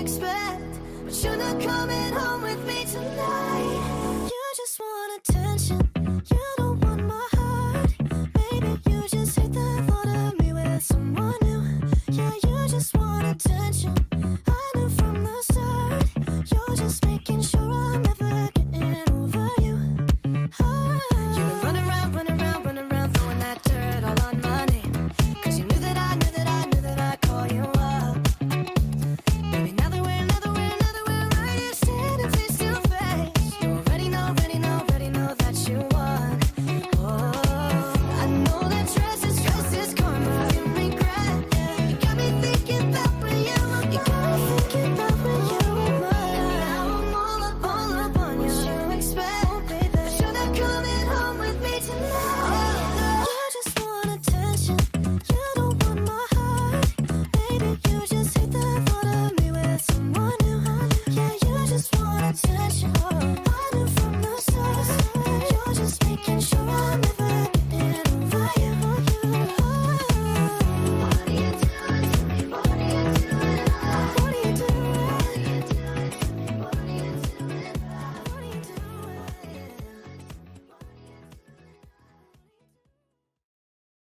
expect, but you're not coming home with me tonight. You just want attention, you don't want my heart. Maybe you just hate the thought of me with someone new. Yeah, you just want attention, I knew from the start. You're just making sure I'm never getting over you. You've been running around, running around, running around, throwing that dirt all on my name. Cause you knew that I knew that I knew that I'd call you up. Baby, now that we're right here standing face to face, you already know, already know, already know that you won. Oh, I know that stress is karma, you regret. You got me thinking about when you were you got me thinking about when you were mine. Now I'm all up on you. What you expect, baby? But you're not coming home with me tonight. You just want attention, you don't want my heart. Maybe you just hate the thought of me with someone new. Yeah, you just want attention, I knew from the start. You're just making sure I'm never